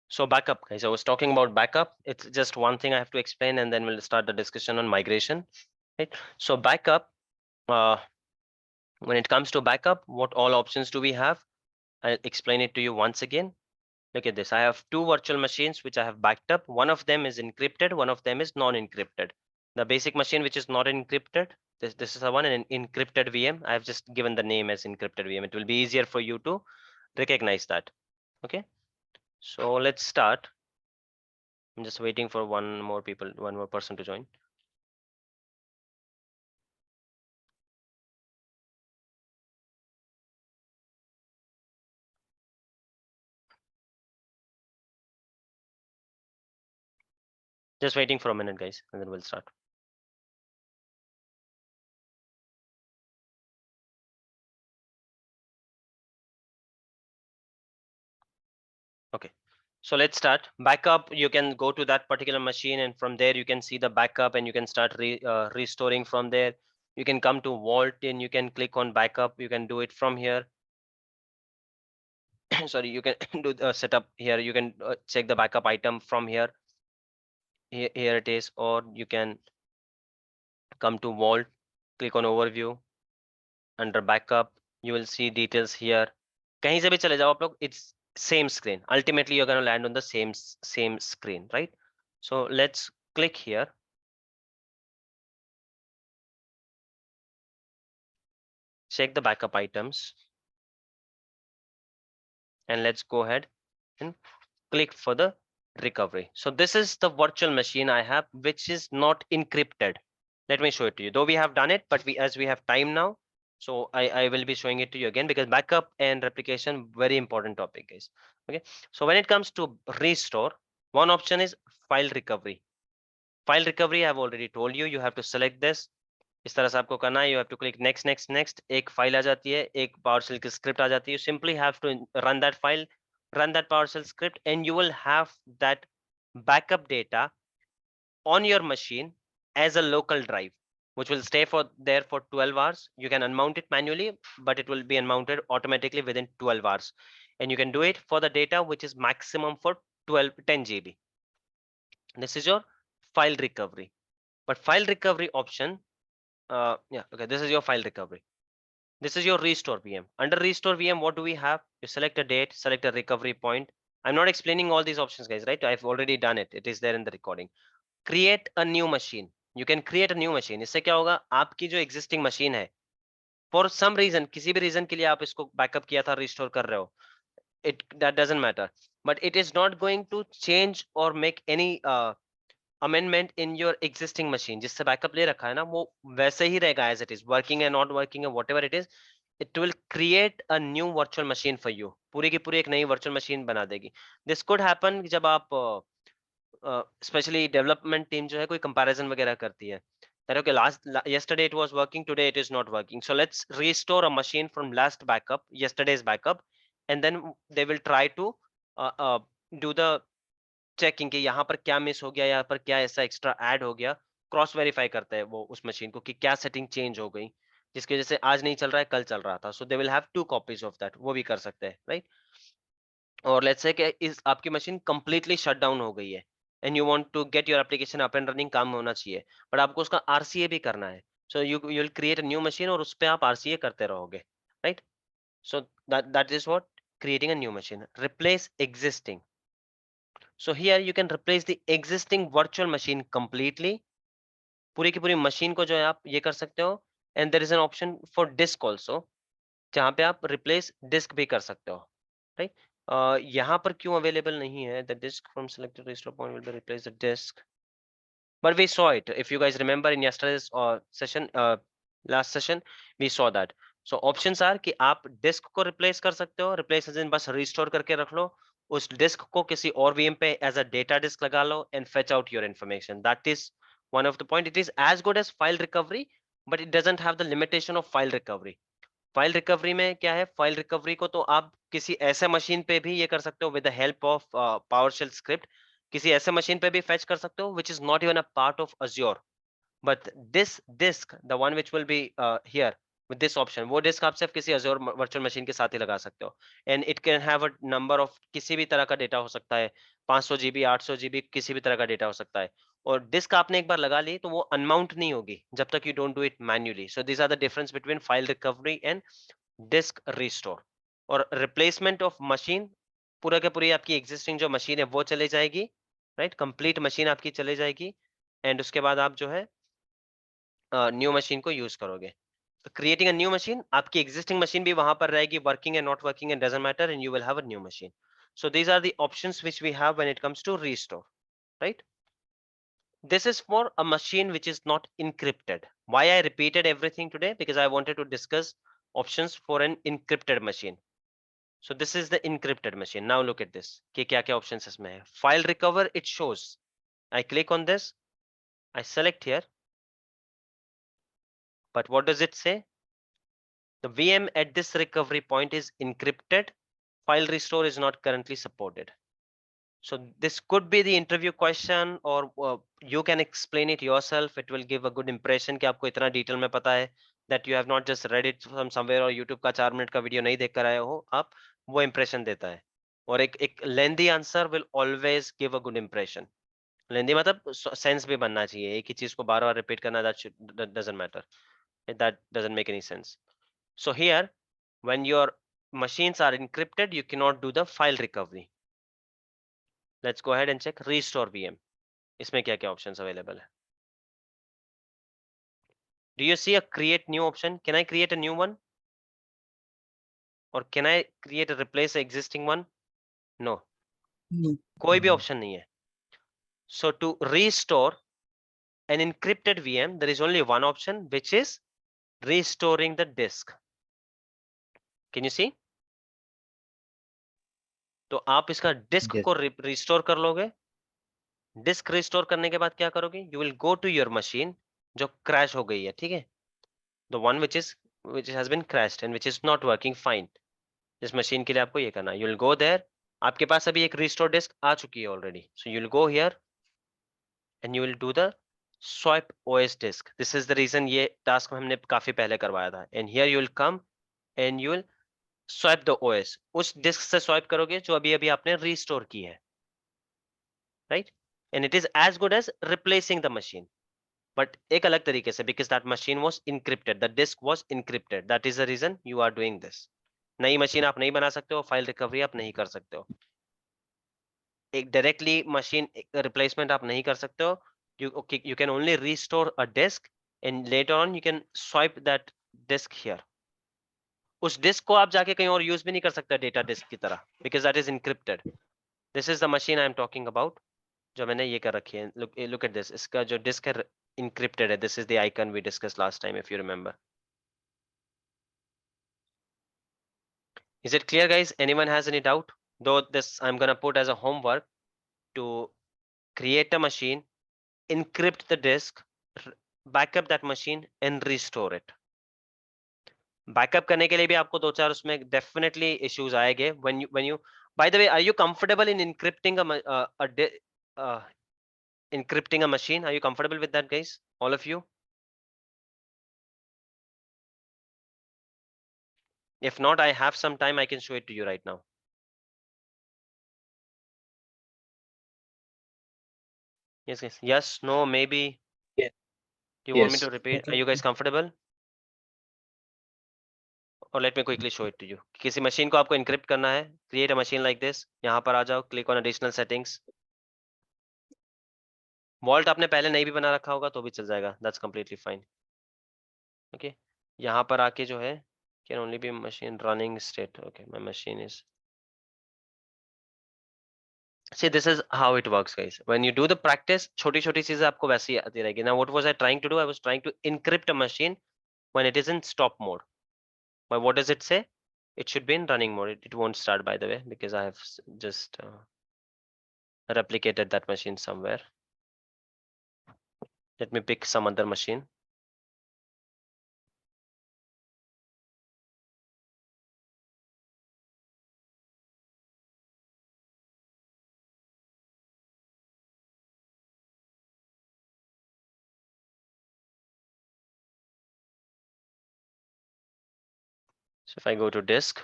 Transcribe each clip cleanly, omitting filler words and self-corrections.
So backup, guys. I was talking about backup. It's just one thing I have to explain, and then we'll start the discussion on migration. Right. So backup. When it comes to backup, what all options do we have? I'll explain it to you once again. Look at this. I have two virtual machines which I have backed up. One of them is encrypted. One of them is non-encrypted. The basic machine which is not encrypted. This is the one, an encrypted VM. I have just given the name as encrypted VM. It will be easier for you to recognize that. Okay. So let's start. I'm just waiting for one more person to join. Just waiting for a minute, guys, and then we'll start. Okay. So let's start. Backup, you can go to that particular machine, and from there you can see the backup, and you can start restoring from there. You can come to Vault, and you can click on backup. You can do it from here. Sorry, you can do the setup here. You can check the backup item from here. Here it is, or you can come to Vault, click on Overview. Under backup, you will see details here. कहीं से भी चले जाओ आप लोग, it's same screen. Ultimately, you're going to land on the same screen, right? So let's click here. Check the backup items, and let's go ahead and click for the recovery. So this is the virtual machine I have, which is not encrypted. Let me show it to you. Though we have done it, but as we have time now, so I will be showing it to you again, because backup and replication, very important topic, guys. Okay. So when it comes to restore, one option is file recovery. File recovery, I have already told you, you have to select this. इस तरह से आपको करना है. You have to click next, next, next. एक file आ जाती है, एक PowerShell की स्क्रिप्ट आ जाती है. You simply have to run that file, run that PowerShell script, and you will have that backup data on your machine as a local drive, which will stay there for 12 hours. You can unmount it manually, but it will be unmounted automatically within 12 hours. And you can do it for the data which is maximum for 10 GB. This is your file recovery. But file recovery option, yeah, okay, this is your file recovery. This is your restore VM. Under restore VM, what do we have? You select a date, select a recovery point. I'm not explaining all these options, guys, right? I've already done it. It is there in the recording. Create a new machine. You can create a new machine. इससे क्या होगा? आपकी जो existing machine है, for some reason, किसी भी reason के लिए आप इसको backup किया था, restore कर रहे हो. That doesn't matter. But it is not going to change or make any amendment in your existing machine. जिससे backup ले रखा है ना, वो वैसे ही रहेगा as it is, working and not working and whatever it is. It will create a new virtual machine for you. पूरी की पूरी एक नई virtual machine बना देगी. This could happen जब आप especially development team जो है कोई comparison वगैरह करती है. That okay, yesterday it was working, today it is not working. So let's restore a machine from last backup, yesterday's backup, and then they will try to do the checking कि यहाँ पर क्या miss हो गया, यहाँ पर क्या ऐसा एक्स्ट्रा ऐड हो गया. क्रॉस वेरीफाई करते हैं वो उस मशीन को कि क्या सेटिंग चेंज हो गई, जिसकी वजह से आज नहीं चल रहा है, कल चल रहा था. So they will have 2 copies of that. वो भी कर सकते हैं, राइट? और लेट्स से कि इस आपकी मशीन कंप्लीटली शट डाउन हो गई है, and you want to get your application up and running, काम होना चाहिए, बट आपको उसका आरसीए भी करना है. सो you will create a new machine, और उस पे आप आरसीए करते रहोगे, right? So that is what creating a new machine. Replace existing. So here you can replace the existing virtual machine completely. पूरी की पूरी मशीन को जो है आप ये कर सकते हो. And there is an option for disk also, जहाँ पे आप replace disk भी कर सकते हो, right? यहाँ पर क्यों available नहीं है? The disk from selected restore point will be replace the disk. But we saw it. If you guys remember in yesterday's session, last session, we saw that. So options are कि आप disk को replace कर सकते हो. Replace as in बस restore करके रख लो. उस disk को किसी और VM पे as a data disk लगा लो and fetch out your information. That is one of the point. It is as good as file recovery, but it doesn't have the limitation of file recovery. File recovery में क्या है? File recovery को तो आप किसी ऐसे machine पे भी ये कर सकते हो with the help of PowerShell script. किसी ऐसे मशीन पे भी फेच कर सकते हो which is not even a part of Azure. But this disk, the one which will be here, with this option. वो डिस्क आप सिर्फ किसी Azure वर्चुअल मशीन के साथ ही लगा सकते हो, and it can have a number of, किसी भी तरह का डेटा हो सकता है, 500 GB, 800 GB, किसी भी तरह का डेटा हो सकता है। और डिस्क आपने एक बार लगा ली तो वो अनमाउंट नहीं होगी जब तक you don't do it manually. So these are the difference between file recovery and disk restore. और रिप्लेसमेंट ऑफ मशीन, पूरा के पूरी आपकी एग्जिस्टिंग जो मशीन है वो चले जाएगी, राइट, कंप्लीट मशीन आपकी चले जाएगी, एंड उसके बाद आप जो है न्यू मशीन को यूज करोगे। क्रिएटिंग अ न्यू मशीन, आपकी एग्जिस्टिंग मशीन भी वहां पर रहेगी, working and not working and doesn't matter, and you will have a new machine. So these are the options which we have when it comes to restore, right? This is for a machine which is not encrypted. Why I repeated everything today? Because I wanted to discuss options for an encrypted machine. So this is the encrypted machine. Now look at this कि क्या क्या options इसमें है। File recover, it shows. I click on this, I select here, but what does it say? The VM at this recovery point is encrypted. File restore is not currently supported. So this could be the interview question, or you can explain it yourself. It will give a good impression कि आपको इतना detail में पता है, that you have not just read it from somewhere और YouTube का 4 minute का video नहीं देख कर आए हो आप, वो impression देता है। और एक lengthy answer will always give a good impression. Lengthy मतलब सेंस भी बनना चाहिए, एक ही चीज को बार बार रिपीट करना, that doesn't matter, that doesn't make any sense. So here, when your machines are encrypted, you cannot do the file recovery. Let's go ahead and check restore VM. इसमें क्या क्या options available है? Do you see a create new option? Can I create a new one? Or can I create a replace the existing one? No. No. कोई भी option नहीं है. So to restore an encrypted VM, there is only one option, which is restoring the disk. Can you see? तो आप इसका disc Yes. को restore कर लोगे। डिस्क रिस्टोर करने के बाद क्या करोगे? You will go to your machine जो क्रैश हो गई है, ठीक है, the one which has been crashed and which is not working fine. इस मशीन के लिए आपको ये करना है, यू विल गो देयर। आपके पास अभी एक रिस्टोर डिस्क आ चुकी है already, so you will go here and you will do the swipe OS disk. This is the reason ये टास्क हमने काफी पहले करवाया था। And here you will come and you will swipe the OS, उस डिस्क से swipe करोगे जो अभी अभी आपने रिस्टोर की है, right? And it is as good as replacing the machine, but एक अलग तरीके से, because that machine was encrypted, the disk was encrypted, that is the reason you are doing this. नई मशीन आप नहीं बना सकते हो, फाइल रिकवरी आप नहीं कर सकते हो, एक डायरेक्टली मशीन रिप्लेसमेंट आप नहीं कर सकते हो। You can only restore a disk and later on you can swipe that disk here. उस डिस्क को आप जाके कहीं और यूज भी नहीं कर सकते डेटा डिस्क की तरह, because that is encrypted. This is the machine I am talking about, जो मैंने ये कर रखी है। लुक एट दिस, इसका जो डिस्क है इनक्रिप्टेड है। This is the icon we discuss last time, if you remember. Is it clear, guys? Anyone has any doubt? Though this I'm gonna put as a homework to create a machine, encrypt the disk, backup that machine and restore it. Backup करने के लिए भी आपको दो चार उसमें definitely issues आएंगे when you by the way, are you comfortable in encrypting uh, encrypting a machine? Are you comfortable with that, guys? All of you? If not, I have some time, I can show it to you right now. Yes, guys. Yes, no, maybe. Yes. Do you want me Yes. to repeat? Are Okay. you guys comfortable? और let me quickly show it to you. किसी machine को आपको encrypt करना है, create a machine like this, यहाँ पर आ जाओ, click on additional settings. Vault आपने पहले नहीं भी बना रखा होगा तो भी चल जाएगा, दैट्स कंप्लीटली फाइन। ओके, यहाँ पर आके जो है can only be machine running state. Okay, my machine is, see this is how it works, guys. When you do the practice, छोटी छोटी चीजें आपको वैसे ही आती रहेगी। Now what was I trying to do? I was trying to encrypt a machine when it is in stop mode. But what does it say? It should be in running mode. It won't start, by the way, because I have just replicated that machine somewhere. Let me pick some other machine. So if I go to disk,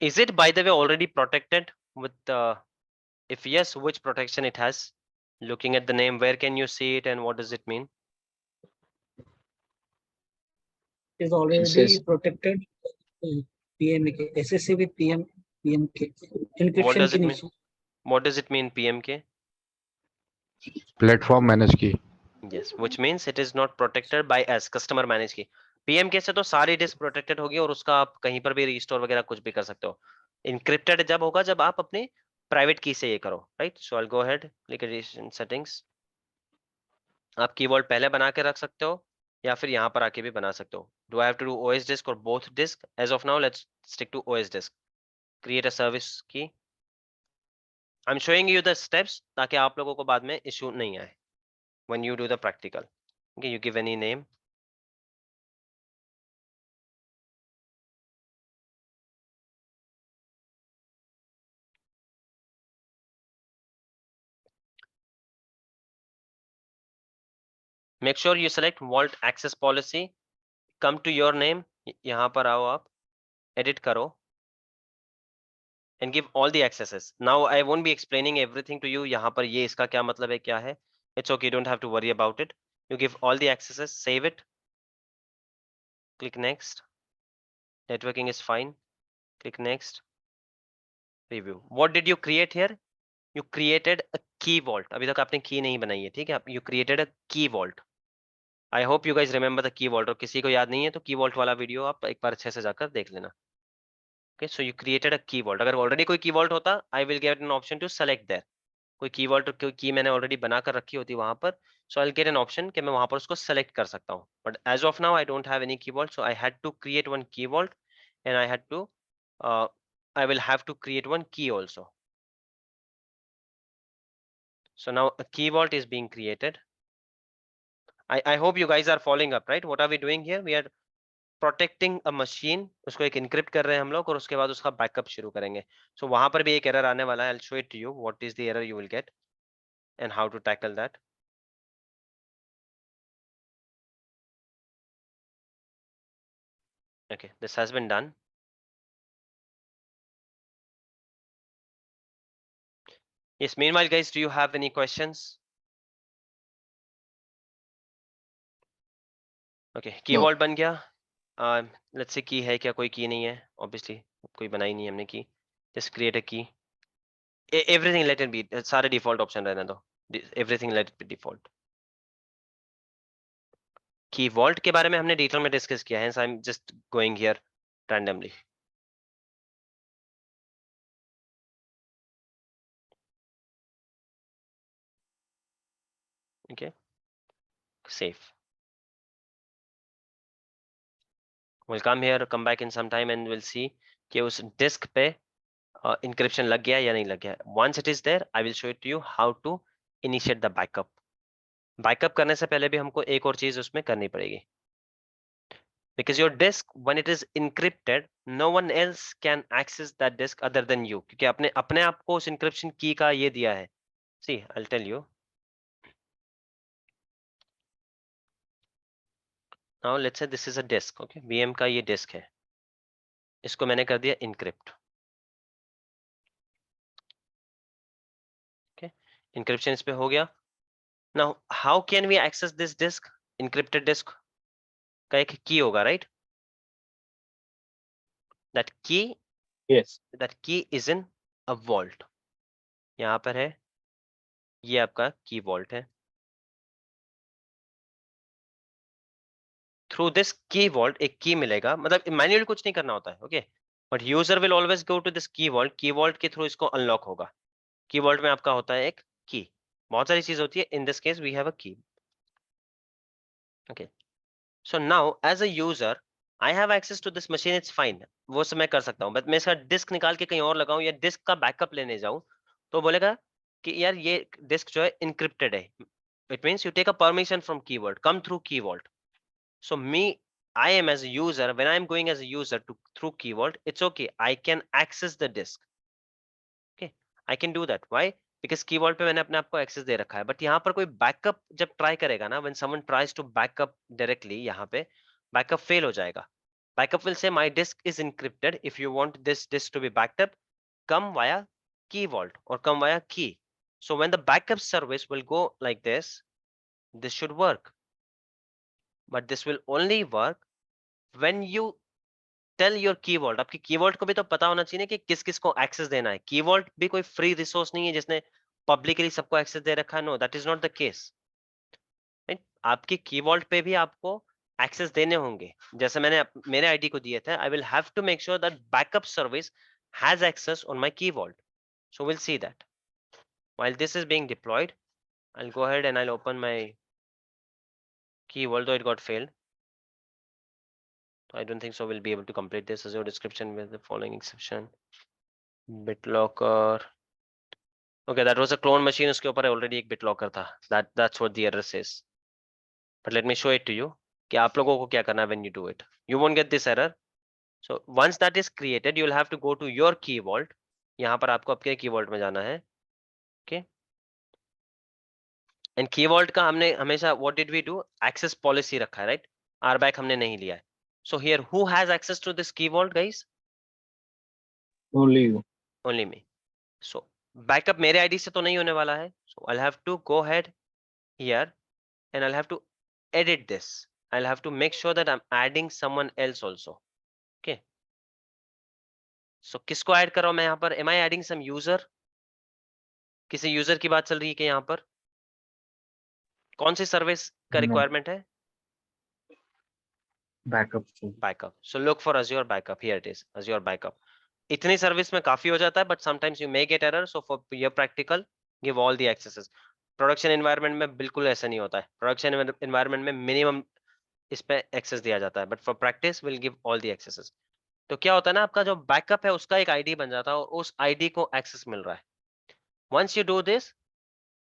is it by the way already protected with if yes, which protection it has? Looking at the name, where can you see it and what does it mean? Is already protected. PMK SSC with PMK What encryption does की it mean? नीचे. What does it mean PMK? Platform manage की Yes, which means it is not protected by as customer manage की. PMK से तो सारी disc protected होगी और उसका आप कहीं पर भी रिस्टोर वगैरह कुछ भी कर सकते हो. Encrypted जब होगा जब आप अपने प्राइवेट की से ये करो, right? So I go ahead, click addition settings. आप कीवर्ड पहले बना के रख सकते हो या फिर यहाँ पर आके भी बना सकते हो. Do I have to do OS disk और both disk? As of now let's stick to OS disk. Create a service key. I am showing you the steps ताकि आप लोगों को बाद में इशू नहीं आए when you do the practical. Okay, you give any name. Make sure you select vault access policy. Come to your name. यहाँ पर आओ आप, edit करो and give all the accesses. Now I won't be explaining everything to you. यहाँ पर ये इसका क्या मतलब है, क्या है. It's okay, don't have to worry about it. You give all the accesses, save it. Click next. Networking is fine. Click next. Review. What did you create here? You created a key vault. अभी तक आपने key नहीं बनाई है, ठीक है? You created a key vault. I hope you guys remember the key vault. और किसी को याद नहीं है तो की वॉल्ट वाला वीडियो आप एक बार अच्छे से जाकर देख लेना. Okay, so you created a key vault. अगर ऑलरेडी कोई की वॉल्ट होता, I will get an option to select there. कोई की वॉल्ट कोई की मैंने ऑलरेडी बनाकर रखी होती वहां पर, so I will get an option कि मैं वहां पर उसको सेलेक्ट कर सकता हूँ. But as of now I don't have any key vault, so I had to create one key vault and I had to I will have to create one key also. So now a key vault is being created. I hope you guys are following up, right? What are we doing here? We are protecting a machine. उसको एक encrypt कर रहे हैं हम लोग और उसके बाद उसका बैकअप शुरू करेंगे. सो वहां पर भी एक एरर आने वाला है. I will show it to you what is the error you will get and how to tackle that. Okay, this has been done. Yes, meanwhile guys, do you have any questions? Okay, की vault बन गया. Let's say की है क्या? कोई की नहीं है ऑब्वियसली, कोई बनाई नहीं है हमने की. जस्ट क्रिएट अ की. एवरीथिंग लेट इट बी, सारे डिफॉल्ट ऑप्शन रहने दो. Everything let it be default. की वॉल्ट के बारे में हमने डिटेल में डिस्कस किया है, आई am just going here randomly. Okay, save. We'll come here, come back in some time and we'll see कि उस disk पे encryption लग गया या नहीं लग गया. Once it is there, I will show it to you how to initiate the backup. Backup करने से पहले भी हमको एक और चीज उसमें करनी पड़ेगी. Because your disk, when it is encrypted, no one else can access that disk other than you. क्योंकि अपने अपने आप को उस encryption key का ये दिया है. See, I'll tell you. Now let's say this is a disk. Okay, VM का ये disk है. इसको मैंने कर दिया encrypt. Okay, encryption इस पे हो गया. Now, how can we access this disk? Encrypted disk का एक key होगा, right? That key, yes that key is in a vault. यहाँ पर है, ये आपका की vault है. Through this key vault एक key मिलेगा, मतलब मैन्युअली कुछ नहीं करना होता है, okay? But user will always go to this key vault. Key vault के थ्रू इसको अनलॉक होगा. की vault में आपका होता है एक key. बहुत सारी चीज होती है. In this case, we have a key. Okay. So now, as a user, I have access to this machine. It's fine. वो सब मैं कर सकता हूँ. बट मैं इसका डिस्क निकाल के कहीं और लगाऊं या डिस्क का बैकअप लेने जाऊं तो बोलेगा कि यार ये डिस्क जो है इनक्रिप्टेड है. It means you take a permission from key vault. Come through key vault. So me, I am as a user. When I am going as a user to through key vault, it's okay. I can access the disk. Okay, I can do that. Why? Because key vault पे मैंने अपने आप को access दे रखा है. But यहाँ पर कोई बैकअप जब ट्राई करेगा ना, when someone tries to backup directly यहाँ पे बैकअप फेल हो जाएगा. Backup will say my disk is encrypted. If you want this disk to be backed up, come via key vault or come via key. So when the backup service will go like this should work. But this will only work when you tell your key vault. आपकी key vault को भी तो पता होना चाहिए कि किस किस को access देना है. Key vault भी कोई free resource नहीं है जिसने publicly सबको access दे रखा है. No, that is not the case. Right? आपकी key vault पे भी आपको access देने होंगे. जैसे मैंने मेरे ID को दिए थे, I will have to make sure that backup service has access on my key vault. So we'll see that. While this is being deployed, I'll go ahead and I'll open my key vault, though it got failed. So I don't think so we'll be able to complete this Azure description with the following exception. BitLocker. Okay, that was a clone machine. उसके ऊपर already एक BitLocker था. That's what the error says. But let me show it to you. कि आप लोगों को क्या करना है when you do it. You won't get this error. So once that is created, you will have to go to your key vault. यहाँ पर आपको आपके key vault में जाना है. Okay. And key vault का हमने हमेशा what did we do? Access policy रखा है, right? RBAC हमने नहीं लिया है. So here, who has access to this key vault, guys? Only you. Only me. So backup मेरे ID से तो नहीं होने वाला है. So I'll have to go ahead here and I'll have to edit this. I'll have to make sure that I'm adding someone else also. Okay. So किसको add कर रहा हूँ मैं यहाँ पर? Am I adding some user? किसी user की बात चल रही है क्या यहाँ पर? कौन सी सर्विस का रिक्वायरमेंट है? Backup. Backup. So look for Azure backup. Here it is, Azure backup. इतनी सर्विस में काफी हो जाता है, but sometimes you may get error. So for your practical, give all the accesses. Production environment में बिल्कुल ऐसा नहीं होता है. प्रोडक्शन एनवायरनमेंट में मिनिमम इस पे एक्सेस दिया जाता है, but for practice will give all the axes. तो क्या होता है ना, आपका जो बैकअप है उसका एक आईडी बन जाता है और उस आईडी को एक्सेस मिल रहा है. वंस यू डू दिस,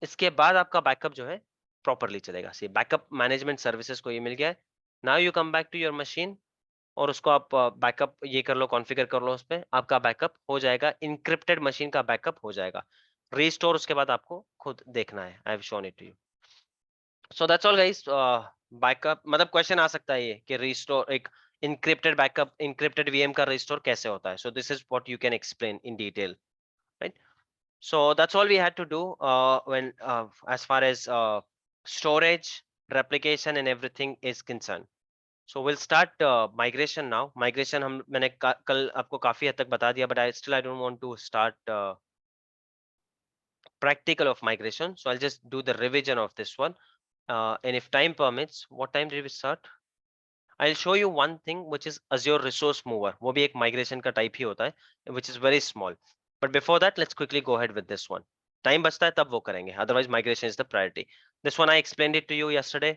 इसके बाद आपका बैकअप जो है प्रॉपरली चलेगा. सी बैकअप मैनेजमेंट सर्विसेज को ये मिल गया है. Now you come back to your machine और उसको आप बैकअप ये कर लो, कॉन्फ़िगर कर लो. उस पे आपका बैकअप हो जाएगा, इनक्रिप्टेड मशीन का बैकअप हो जाएगा. रीस्टोर उसके बाद आपको खुद देखना है. I have shown it to you. So that's all guys. Backup मतलब क्वेश्चन आ सकता है ये कि रीस्टोर एक encrypted backup, encrypted VM का restore कैसे होता है. So this is what you can explain in detail, right? So that's all we had to do when as far as storage, replication and everything is concerned. So we'll start migration now. Migration मैंने कल आपको काफी हद तक बता दिया, but I don't want to start practical of migration. So I'll just do the revision of this one. And if time permits, what time did we start? I'll show you one thing which is Azure Resource Mover. वो भी एक migration का type ही होता है, which is very small. But before that, let's quickly go ahead with this one. Time बचता है तब वो करेंगे. Otherwise, migration is the priority. This one I explained it to you yesterday.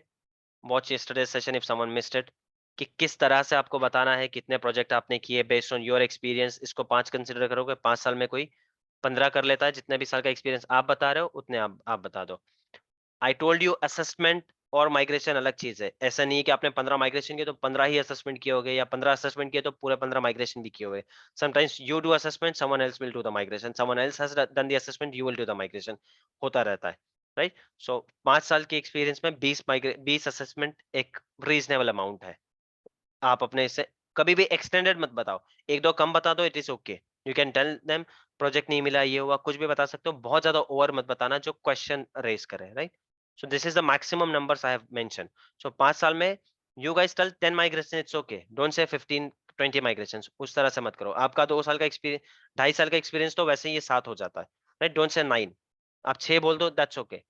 Watch yesterday's session if someone missed it. कि किस तरह से आपको बताना है कितने प्रोजेक्ट आपने किए based on your experience. इसको 5 कंसिडर करोगे, 5 साल में कोई 15 कर लेता है. जितने भी साल का एक्सपीरियंस आप बता रहे हो उतने आप बता दो. आई टोल्ड यू असेसमेंट और माइग्रेशन अलग चीज है. ऐसा नहीं है कि आपने 15 माइग्रेशन किए तो 15 ही असेसमेंट किए होंगे, या 15 असेसमेंट किए तो पूरे 15 माइग्रेशन भी किए होंगे. Sometimes you do assessment, someone else will do the migration, someone else has done the assessment, you will do the migration. होता रहता है, राइट? सो 5 साल के एक्सपीरियंस में 20 असेसमेंट एक रीजनेबल अमाउंट है. आप अपने से कभी भी एक्सटेंडेड मत बताओ. एक दो कम बता दो, it is okay. You can tell them project नहीं मिला, ये हुआ, कुछ भी बता सकते हो. बहुत ज्यादा ओवर मत बताना जो क्वेश्चन रेज करे, right? So this is the maximum numbers I have mentioned. So 5 साल में you guys tell 10 migration, it's okay. Don't say 15, 20 migrations. उस तरह से मत करो. आपका 2 साल का एक्सपीरियंस, 2.5 साल का एक्सपीरियंस तो वैसे ही ये 7 हो जाता है, right? Don't say 9. आप 6 बोल दो, that's okay.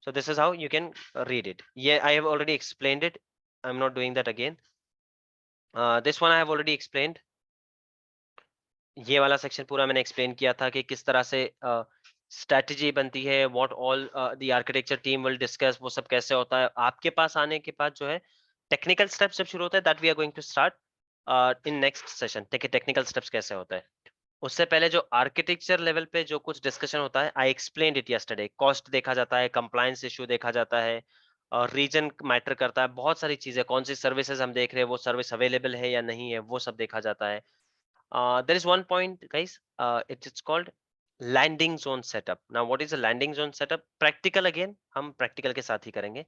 So this is how you can read it. Yeah, I have already explained it. I'm not doing that again. This one I have already explained. ये वाला सेक्शन पूरा मैंने explain किया था कि किस तरह से स्ट्रेटजी बनती है, what all the architecture team will discuss, वो सब कैसे होता है. आपके पास आने के बाद जो है टेक्निकल स्टेप्स जब शुरू होता है, that we are going to start in next session. देखिए टेक्निकल स्टेप्स कैसे होता है. उससे पहले जो आर्किटेक्चर लेवल पे जो कुछ डिस्कशन होता है, आई एक्सप्लेन्ड इट यस्टरडे. कॉस्ट देखा जाता है, कंप्लायंस इशू देखा जाता है, और रीजन मैटर करता है, बहुत सारी चीजें. कौन सी सर्विसेज हम देख रहे हैं, वो सर्विस अवेलेबल है या नहीं है, वो सब देखा जाता है. There is one point, guys. It's called landing zone setup. Now, what is a landing zone setup? Practical again. हम practical के साथ ही करेंगे.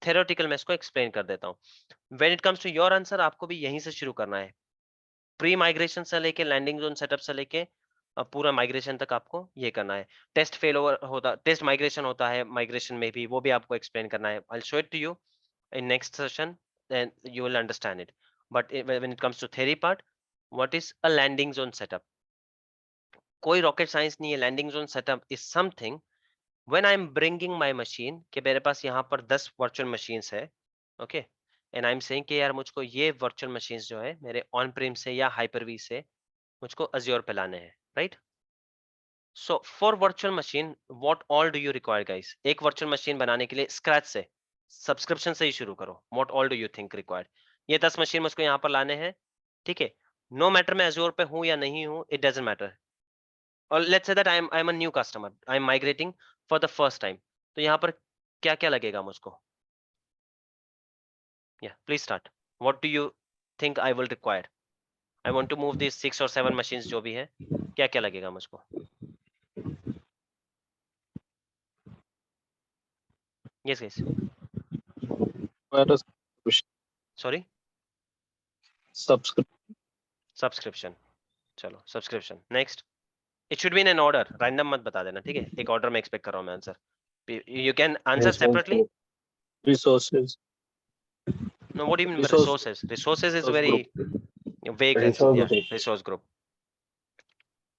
थ्योरेटिकल मैं इसको एक्सप्लेन कर देता हूँ। When it comes to your answer, आपको भी यहीं से शुरू करना है, प्री माइग्रेशन से लेके लैंडिंग जोन सेटअप से लेके पूरा माइग्रेशन तक आपको ये करना है। टेस्ट फेल ओवर होता, टेस्ट माइग्रेशन होता है माइग्रेशन में भी, वो भी आपको एक्सप्लेन करना है। I will show it to you in next session, then you will understand it. But when it comes to theory part, what is a landing zone setup? कोई rocket science नहीं है। landing zone setup is something when I am bringing my machine, कि मेरे पास यहाँ पर 10 virtual machines है, okay, and I am saying कि यार मुझको ये virtual machines जो है मेरे on prem से या Hyper-V से मुझको Azure पे लाने हैं, right? So for virtual machine, what all do you require guys? एक virtual machine बनाने के लिए scratch से, subscription से ही शुरू करो। What all do you think required? ये 10 मशीन मुझको यहाँ पर लाने हैं, ठीक है। No matter मैं Azure पे हूँ या नहीं हूँ, it doesn't matter. और let's say that I'm a new customer, I'm migrating for the first time. तो यहाँ पर क्या क्या लगेगा मुझको? Yeah, please start. What do you think I will require? I want to move these 6 or 7 machines जो भी है, क्या क्या लगेगा मुझको? Yes guys. Where is Sorry. subscription? Subscription. चलो subscription next. It should be in an order, random मत बता देना, ठीक है। एक ऑर्डर में एक्सपेक्ट कर रहा हूँ मैं answer. You can answer separately. Resources. No, what do you mean Resource, resources? Resources is resource very group. Vague. Resource या group. Resource group,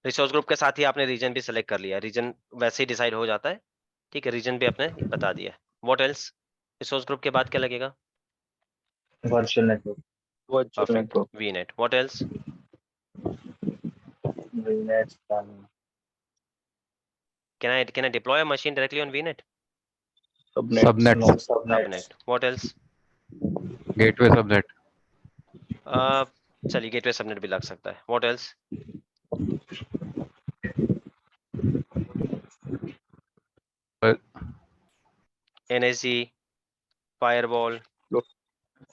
resource group के साथ ही आपने रीजन भी सेलेक्ट कर लिया, रीजन वैसे ही डिसाइड हो जाता है, ठीक है। रीजन भी आपने बता दिया। What else? रिसोर्स ग्रुप के बाद क्या लगेगा? Virtual network. Virtual perfect, network. वीनेट। What else? VNets and can I deploy a machine directly on वीनेट? Subnet. no Subnets, subnets. Subnet. What else? gateway subnet, चलिए गेटवे सबनेट भी लग सकता है। What else? uh, NSG, firewall,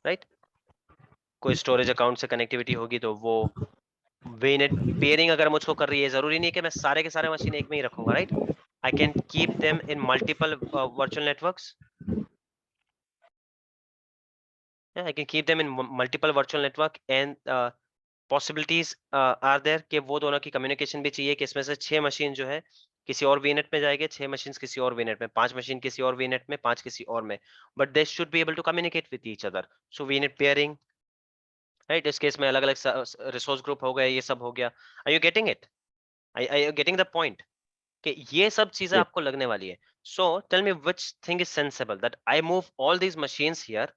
right. कोई storage account से connectivity होगी तो वो। वीनेट पेयरिंग अगर मुझको कर रही है, जरूरी नहीं है कि मैं सारे के सारे मशीन एक में ही रखूंगा, right. I can keep them in multiple virtual networks. I can keep them in multiple virtual network and possibilities are there कि वो दोनों की कम्युनिकेशन भी चाहिए, कि इसमें से 6 मशीन जो है किसी और वीनेट में जाएंगे, 6 मशीन किसी और वीनेट में, 5 मशीन किसी और वीनेट में, 5 किसी और में, but they should be able to communicate with each other. So VNet peering, right. इस केस में अलग अलग रिसोर्स ग्रुप हो गए, ये सब हो गया। Are you getting it? I you getting the point कि ये सब चीजें Yes. आपको लगने वाली है। So tell me which thing is sensible that I move all these machines here.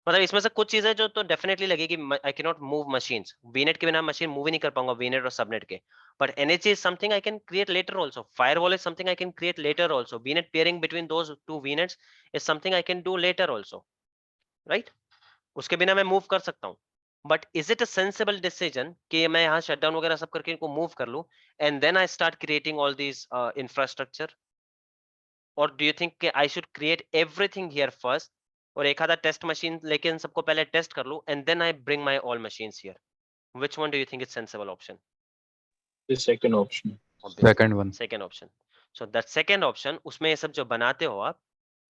मतलब इसमें से कुछ चीजें जो तो डेफिनेटली लगेगी, I can not move machines, VNet के बिना मशीन मूव ही नहीं कर पाऊंगा, वीनेट और सबनेट के। But NHA is something I can create later also, firewall is something I can create later also, VNet peering between those two VNets is something I can do later also, right. उसके बिना मैं move कर सकता हूँ। But is it a sensible decision कि मैं यहाँ shutdown वगैरह सब करके इनको मूव कर लूं and then I start creating all these infrastructure? और डू यू थिंक कि I should create everything here first और एक आधा टेस्ट मशीन लेके इन सबको पहले टेस्ट कर लूं and then I bring my all machines here? Which one do you think is sensible option? The second option. second one. Second option. So that second option, उसमें ये सब जो बनाते हो आप,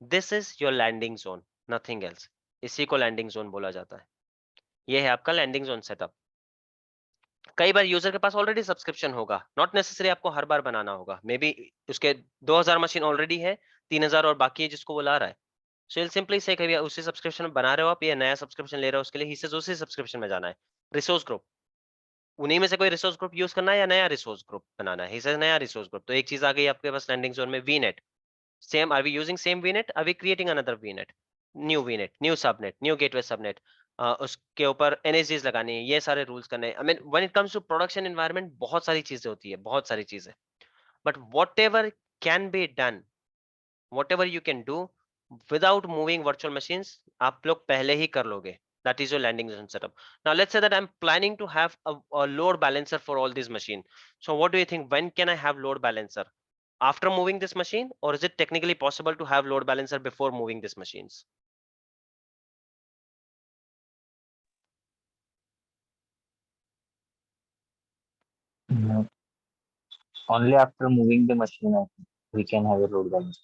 this is your landing zone, nothing else. इसी को landing zone बोला जाता है। ये है आपका लैंडिंग जोन सेटअप। कई बार यूजर के पास ऑलरेडी सब्सक्रिप्शन होगा, नॉट नेसेसरी आपको हर बार बनाना होगा। मे बी उसके 2000 मशीन ऑलरेडी है, 3000 और बाकी है जिसको वो ला रहा है। सो विल सिंपली से कभी उसी सब्सक्रिप्शन बना रहे हो आप, या नया सब्सक्रिप्शन ले रहे हो, उसके लिए ही से उसी सब्सक्रिप्शन में जाना है। रिसोर्स ग्रुप, उन्हीं में से कोई रिसोर्स ग्रुप यूज करना है या नया रिसोर्स ग्रुप बनाना है, ही से नया रिसोर्स ग्रुप। तो एक चीज आ गई आपके पास लैंडिंग जोन में, वीनेट। Same, are we using same VNet? Are we creating another VNet? New VNet, new subnet, new gateway subnet. उसके ऊपर NSGs लगाने हैं, ये सारे रूल्स करने हैं। I mean, when it comes to production environment, बहुत सारी चीजें होती है, बहुत सारी चीजें। But whatever can be done, whatever you can do without moving virtual machines, आप लोग पहले ही कर लोगे. That is your landing zone setup. Now let's say that I'm planning to have a load balancer for all these machines. So what do you think? When can I have load balancer? After moving this machine, or is it technically possible to have load balancer before moving these machines? No. Only after moving the machine, I think we can have a load balance.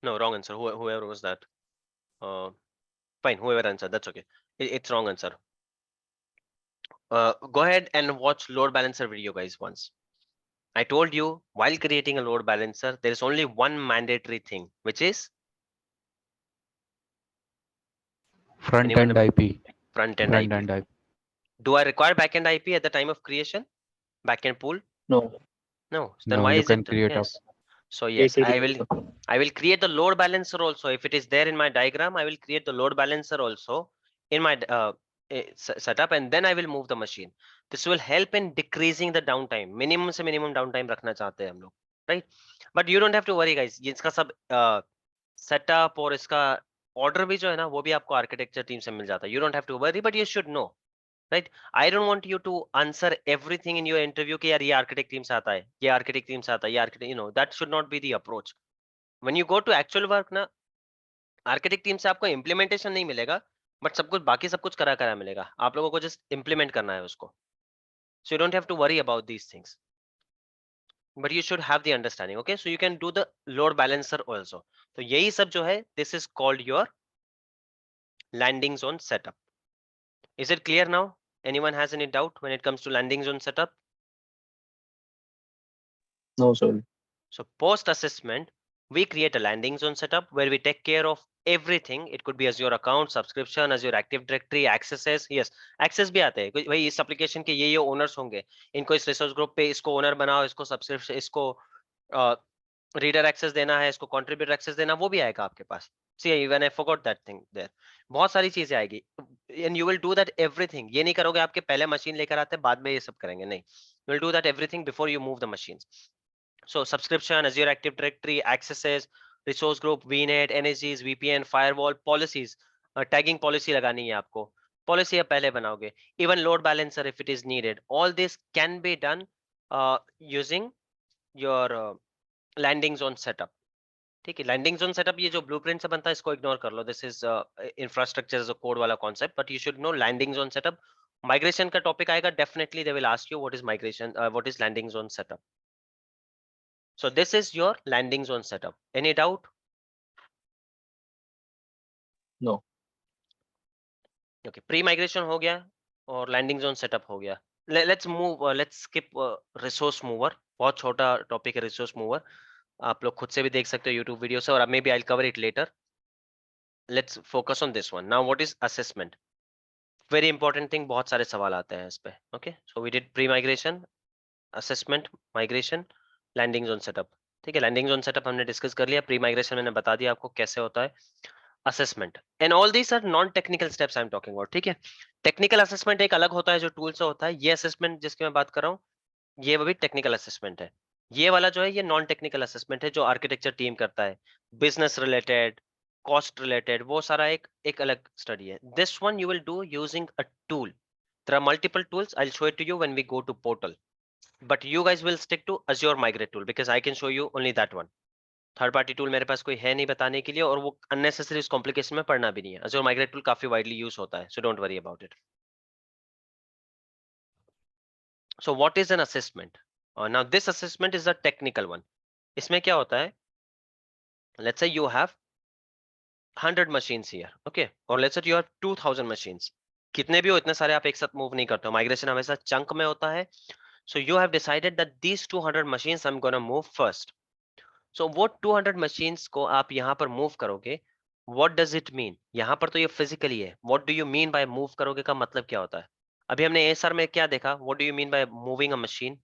No, wrong answer. Whoever was that. Fine, whoever answered, that's okay. It's wrong answer. Go ahead and watch load balancer video, guys, once. I told you while creating a load balancer, there is only one mandatory thing, which is Front anyone end IP. front-end Front IP. end IP. Do I require backend IP at the time of creation? Backend pool? No. No. Then No, why you is can it? create a Yes. So yes, Create I it. will create the load balancer also. If it is there in my diagram, I will create the load balancer also in my setup, and then I will move the machine. This will help in decreasing the downtime. Minimum से minimum downtime रखना चाहते हैं हम लोग, right? But you don't have to worry, guys. ये इसका सब setup और इसका order भी जो है ना, वो भी आपको architecture team से मिल जाता है. You don't have to worry, but you should know. Right? I don't want you to answer everything in your interview कि यार ये architect team से आता है, ये architect team से आता है, ये architect, that should not be the approach. When you go to actual work ना, architect team से आपको implementation नहीं मिलेगा, but सब कुछ बाकी सब कुछ करा मिलेगा. आप लोगों को just implement करना है उसको. So you don't have to worry about these things. But you should have the understanding, okay? So you can do the load balancer also. तो यही सब जो है, this is called your landing zone setup. Is it clear now? Anyone has any doubt when it comes to landing zone setup? No, sir. So post assessment, we create a landing zone setup where we take care of everything. It could be Azure account, subscription, Azure Active Directory, accesses. Yes, access भी आते हैं. भाई इस application के ये owners होंगे. इनको इस resource group पे इसको owner बनाओ, इसको subscription, इसको reader access देना है, इसको contributor access देना, वो भी आएगा आपके पास. See, even I forgot that thing there. बहुत सारी चीजें आएगी. And you will do that everything. ये नहीं करोगे आपके पहले मशीन लेकर आते बाद में ये सब करेंगे, नहीं. You will do that everything before you move the machines. So subscription, Azure Active Directory, accesses, resource group, VNet, NSGs, VPN, firewall, policies, tagging policy लगानी है आपको. Policy आप पहले बनाओगे. Even load balancer if it is needed. All this can be done using your landing zone setup. ठीक है, landing zone setup ये जो ब्लूप्रिंट से बनता है इसको इग्नोर कर लो. This is infrastructure as a code वाला concept, but you should know landing zone setup. Migration का टॉपिक आएगा, definitely they will ask you what is migration, what is landing zone setup. So this is your landing zone setup. Any doubt? No. Okay, pre-migration हो गया और landing zone setup हो गया. Let's move. Let's skip resource mover. बहुत छोटा topic है resource mover. आप लोग खुद से भी देख सकते हो YouTube वीडियो से, और maybe I'll cover it later. Let's focus on this one. Now, what is assessment? Very important thing. बहुत सारे सवाल आते हैं इस पे. Okay, so we did pre-migration, assessment, migration, landing zone setup. ठीक है, लैंडिंग जोन सेटअप हमने डिस्कस कर लिया. प्री माइग्रेशन मैंने बता दिया आपको कैसे होता है. Assessment and all these are non technical steps I am talking about. ठीक है, टेक्निकल असेसमेंट एक अलग होता है जो टूल से होता है. ये असेसमेंट जिसकी मैं बात कर रहा हूँ ये भी टेक्निकल असेसमेंट है. ये वाला जो है ये नॉन टेक्निकल असेसमेंट है जो आर्किटेक्चर टीम करता है. बिजनेस रिलेटेड, कॉस्ट रिलेटेड, वो सारा एक अलग स्टडी है. This one you will do using a tool. There are multiple tools. I will show it to you when we go to portal. But you guys will stick to Azure Migrate tool because I can show you only that one. Third party tool मेरे पास कोई है नहीं बताने के लिए, और वो unnecessary उस कॉम्प्लिकेशन में पढ़ना भी नहीं है. Azure Migrate tool काफी वाइडली यूज होता है, so don't worry about it. So what is an assessment? Now this assessment is a technical one. इसमें क्या होता है? Let's say you have 100 machines here, okay? Or let's say you have 2000 machines. कितने भी हो इतने सारे आप एक साथ मूव नहीं करते हो. माइग्रेशन हमेशा चंक में होता है. So you have decided that these 200 machines I'm gonna move first. So वो 200 machines को आप यहाँ पर move करोगे. What does it mean? यहाँ पर तो ये physically है. What do you mean by move करोगे का मतलब क्या होता है? अभी हमने ASR में क्या देखा? What do you mean by moving a machine?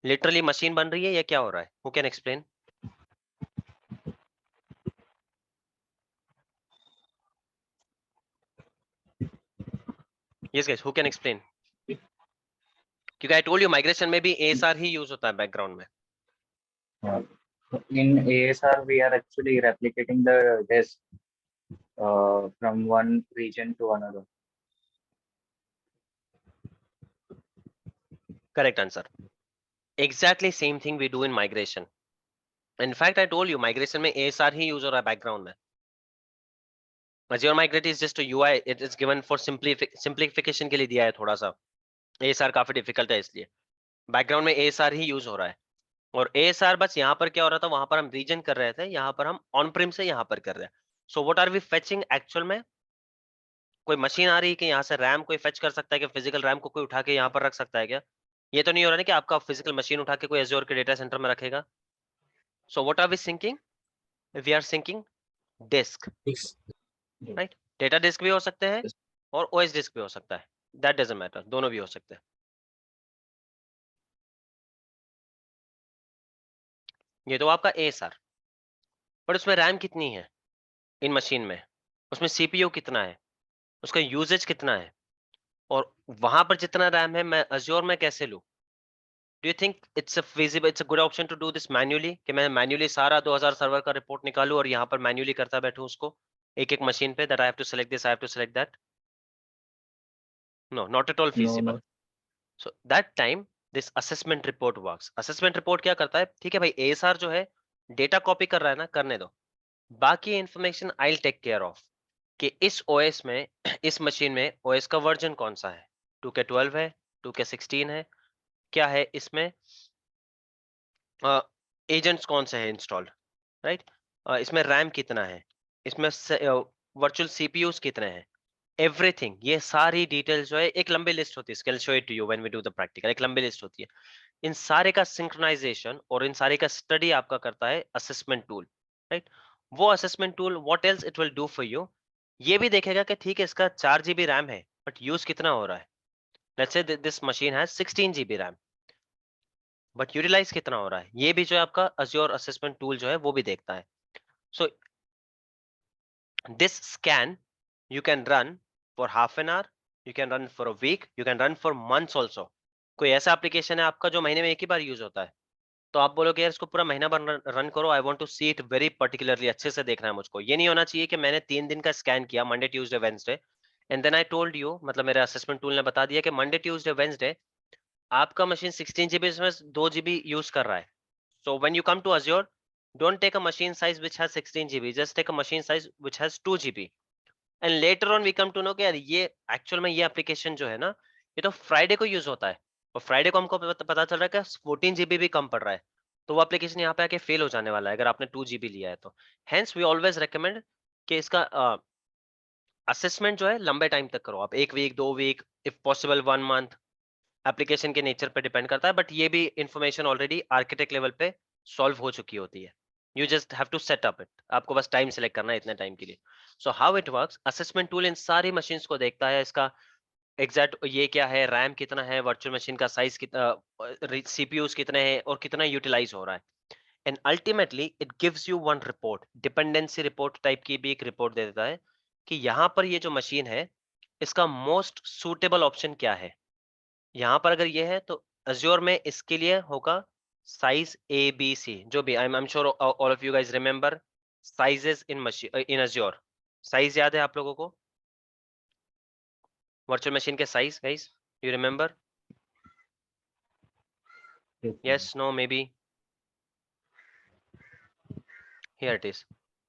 Literally machine बन रही है या क्या हो रहा है? Who can explain? Yes guys, who can explain? क्योंकि I told you migration में भी ASR ही use होता है background में. In ASR, we are actually replicating the disk from one region to another. Correct answer. Exactly same thing we do in migration. In fact, I told you migration में ASR ही use हो रहा है background में. Azure Migrate is just a UI. It is given for simplification के लिए दिया है थोड़ा सा. ASR काफी difficult है इसलिए. Background में ASR ही use हो रहा है. और ASR बस यहाँ पर क्या हो रहा था, वहां पर हम रीजन कर रहे थे, यहाँ पर हम ऑन प्रिम से यहाँ पर कर रहे हैं। So what are we fetching actual में, कोई मशीन आ रही है कि यहाँ से रैम कोई फेच कर सकता है कि फिजिकल रैम को कोई उठा के यहाँ पर रख सकता है क्या? ये तो नहीं हो रहा है कि आपका फिजिकल मशीन उठा के कोई एज्योर के डेटा सेंटर में रखेगा। So what are we syncing, we are syncing disk, right? Data disk भी हो सकते हैं और OS डिस्क भी हो सकता है, दैट डजंट मैटर, दोनों भी हो सकते हैं। ये तो आपका ASR, पर उसमें रैम कितनी है इन मशीन में, उसमें CPU कितना है, उसका यूजेज कितना है, और वहां पर जितना रैम है मैं Azure में कैसे लूं? Do you think it's a feasible, it's a good option to do this manually, कि मैं मैन्युअली सारा 2000 सर्वर का रिपोर्ट निकालूं और यहाँ पर मैन्युअली करता बैठूं उसको एक एक मशीन पे, that I have to select this, I have to select that? No, not at all No, feasible. no. So that time this assessment report works. Assessment report क्या करता है, ठीक है भाई ASR जो है डेटा कॉपी कर रहा है ना, करने दो, बाकी information I'll take care of कि इस OS में इस मशीन में OS का वर्जन कौन सा है, 2K12 है, 2K16 है, क्या है इसमें, एजेंट्स कौन से हैं इंस्टॉल्ड, राइट? इसमें रैम कितना है, इसमें वर्चुअल CPUs कितने हैं, एवरीथिंग, ये सारी डिटेल्स जो है एक लंबी लिस्ट होती है, scale show it to you when we do the practical, एक लंबी लिस्ट होती है, इन सारे का सिंक्रोनाइजेशन और इन सारे का स्टडी आपका करता है असेसमेंट टूल, राइट? वो assessment tool what else it will do for you, ये भी देखेगा कि ठीक है इसका 4 GB रैम है बट यूज कितना हो रहा है, let's say this machine has 16 GB RAM but utilize कितना हो रहा है, ये भी जो है आपका Azure असेसमेंट टूल जो है वो भी देखता है। सो this scan you can run for half an hour, you can run for a week, you can run for months also. कोई ऐसा एप्लीकेशन है आपका जो महीने में एक ही बार यूज होता है, तो आप बोलोगे यार इसको पूरा महीना भर रन करो, I want to see it very particularly, अच्छे से देखना है मुझको। ये नहीं होना चाहिए कि मैंने 3 दिन का स्कैन किया, Monday Tuesday Wednesday, and then I told you, मतलब मेरे असेसमेंट टूल ने बता दिया कि मंडे ट्यूसडे वेंसडे आपका मशीन 16 GB में 2 GB यूज कर रहा है। So when you come to Azure, don't take a machine size which has 16 GB, just take a machine size which has 2 GB. And later on we come to know कि यार ये actual में ये application जो है ना, ये तो फ्राइडे को यूज होता है, और फ्राइडे को हमको पता चल रहा है कि 14 GB भी कम पड़ रहा है, तो वो एप्लीकेशन यहाँ पे आके फेल हो जाने वाला है अगर आपने 2 GB लिया है तो। Hence we always recommend कि इसका असेसमेंट जो है लंबे टाइम तक करो आप, 1 week 2 week, if possible 1 month, application के नेचर पे डिपेंड करता है, बट ये भी इंफॉर्मेशन ऑलरेडी आर्किटेक्ट लेवल पे सॉल्व हो चुकी होती है। You just have to set up it, आपको बस टाइम सेलेक्ट करना है इतने टाइम के लिए। So how it works, assessment tool in सारी मशीन्स को देखता है, इसका एग्जैक्ट ये क्या है, रैम कितना है, वर्चुअल मशीन का साइज कितना, सीपीयूज कितने हैं और कितना यूटिलाइज हो रहा है, and ultimately it gives you one report, dependency report type की भी एक रिपोर्ट दे देता है कि यहाँ पर ये जो मशीन है इसका मोस्ट सूटेबल ऑप्शन क्या है। यहाँ पर अगर ये है तो Azure में इसके लिए होगा साइज ABC, जो भी, I'm sure all of you guys remember sizes in machine in Azure, size याद है आप लोगों को, वर्चुअल मशीन के size guys, you remember? Yes, no, maybe? Here it is.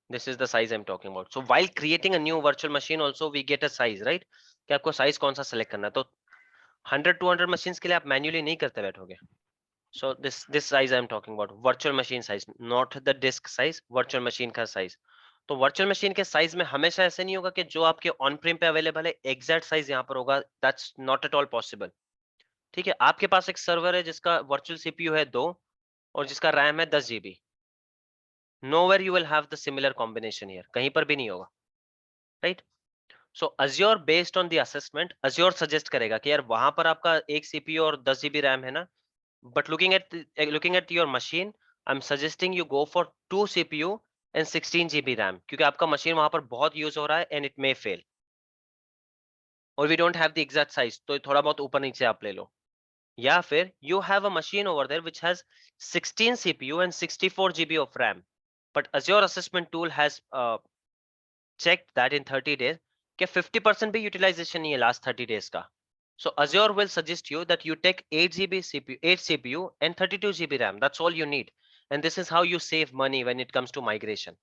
This is the size I'm talking about. So while creating a new virtual machine also we get a size, right? कि आपको size कौन सा select करना है, तो 100-200 machines के लिए आप मैन्युअली नहीं करते बैठोगे। So this size I'm talking about, virtual machine size, not the disk size, virtual machine का size। तो virtual machine के size में हमेशा ऐसे नहीं होगा कि जो आपके on prem पे अवेलेबल है exact size यहाँ पर होगा, that's not at all possible। ठीक है, आपके पास एक सर्वर है जिसका virtual CPU है 2 और जिसका RAM है 10 GB, nowhere you will have the similar combination here, कहीं पर भी नहीं होगा, right? So Azure based on the assessment, Azure suggest करेगा कि यार वहां पर आपका एक CPU और 10 GB RAM है ना, but looking at your machine, I'm suggesting you go for 2 CPU and 16 GB RAM, क्योंकि आपका मशीन वहां पर बहुत यूज हो रहा है and it may fail, और we don't have the exact size, तो थोड़ा बहुत ऊपर नीचे आप ले लो, या फिर you have a machine over there which has 16 CPU and 64 GB of RAM, but Azure assessment tool has checked that in 30 days कि 50% भी utilization नहीं है last 30 days का। So Azure will suggest you that you take 8 GB CPU, 8 CPU and 32 GB RAM. That's all you need. And this is how you save money when it comes to migration.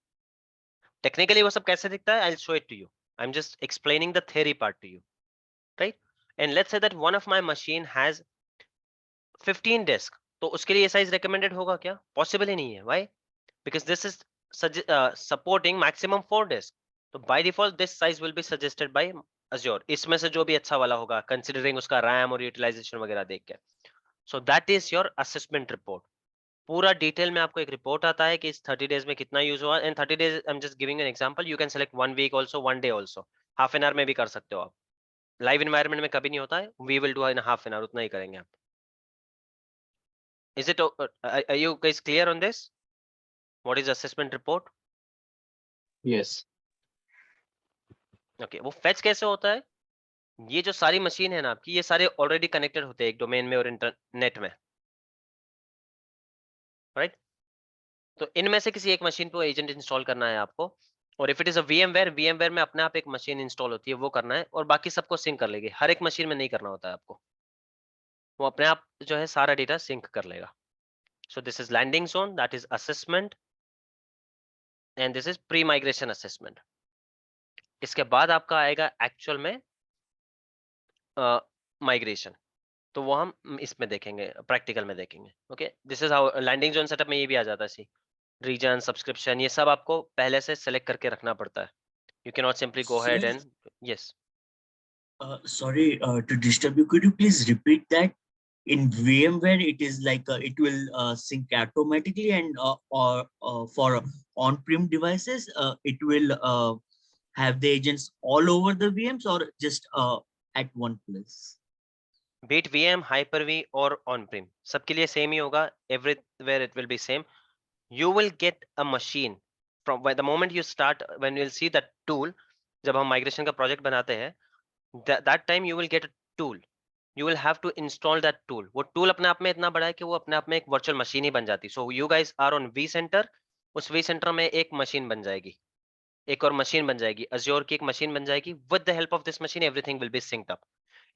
Technically वो सब कैसे दिखता है? I'll show it to you. I'm just explaining the theory part to you, right? And let's say that one of my machine has 15 disk तो उसके लिए ये size recommended होगा क्या? पॉसिबल ही नहीं है. Why? Because this is supporting maximum 4 disk. तो by default this size will be suggested by Azure. इसमें से जो भी अच्छा वाला होगा कंसीडरिंग उसका रैम और यूटिलाइजेशन वगैरह देख के. So that is your assessment report. पूरा डिटेल में आपको एक रिपोर्ट आता है कि इस 30 डेज में कितना यूज हुआ. And 30 days I am just giving an example. You can select 1 week also, 1 day also. Half an hour में भी कर सकते हो आप. लाइव एनवायरनमेंट में कभी नहीं होता है. We will do in half an hour, उतना ही करेंगे आप. Is it are you guys clear on this? What is assessment report? Yes. Okay, वो fetch कैसे होता है? ये जो सारी मशीन है ना आपकी, ये सारे ऑलरेडी कनेक्टेड होते हैं एक डोमेन में और इंटरनेट में, राइट? तो इनमें से किसी एक मशीन पे एजेंट इंस्टॉल करना है आपको. और if it is a VMware में अपने आप एक मशीन इंस्टॉल होती है, वो करना है. और बाकी सबको सिंक कर लेगी. हर एक मशीन में नहीं करना होता है आपको. वो अपने आप जो है सारा डेटा सिंक कर लेगा. So this is landing zone, that is assessment, and this is pre migration assessment. इसके बाद आपका आएगा एक्चुअल में माइग्रेशन. तो वो हम इसमें देखेंगे, प्रैक्टिकल में देखेंगे. Okay, this is how landing zone setup में ये भी आ जाता है. सी रीजन, सब्सक्रिप्शन, ये सब आपको पहले से सेलेक्ट करके रखना पड़ता है. You can not simply go ahead and yes. Sorry to disturb you. Could you please repeat that? In VMware, it is like it will sync automatically, and or for on-prem devices, it will have the agents all over the VMs or just at one place. बीट VM, Hyper-V और on-prem सबके लिए same ही होगा. Everywhere it will be same. You will get a machine from the moment you start. When you'll see that tool, जब हम migration का project बनाते हैं, that time you will get a tool. You will have to install that tool. वो tool अपने आप में इतना बड़ा है कि वो अपने आप में एक वर्चुअल मशीन ही बन जाती. So you guys are on vCenter. उस vCenter में एक मशीन बन जाएगी, एक और मशीन बन जाएगी, Azure की एक मशीन बन जाएगी. With the help of this machine, everything will be synced up.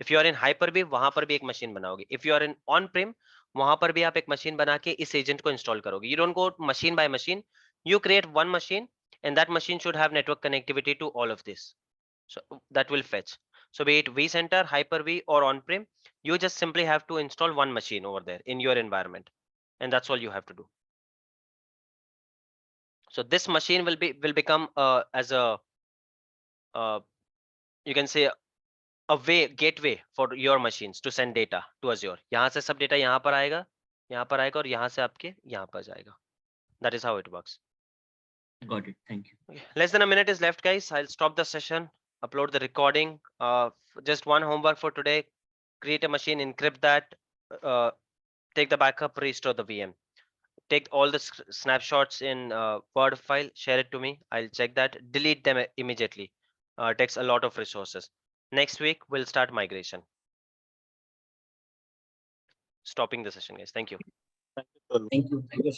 If you are in Hyper-V, वहां पर भी एक मशीन बनाओगे. If you are in on-prem, वहां पर भी आप एक मशीन बना के इस एजेंट को इंस्टॉल करोगे. You don't go machine by machine. You create one machine, and that machine should have network connectivity to all of this. So that will fetch. So be it vCenter, Hyper-V or on-prem, you just simply have to install one machine over there in your environment, and that's all you have to do. So this machine will become as a you can say a gateway for your machines to send data to Azure. यहाँ से सब data यहाँ पर आएगा, यहाँ पर आएगा और यहाँ से आपके यहाँ पर जाएगा. That is how it works. Got it. Thank you. Okay. Less than a minute is left, guys. I'll stop the session, upload the recording. Just one homework for today: create a machine, encrypt that, take the backup, restore the VM. Take all the snapshots in Word file, share it to me. I'll check that. Delete them immediately. Takes a lot of resources. Next week we'll start migration. Stopping the session, guys. Thank you. Thank you, sir. Thank you. Thank you.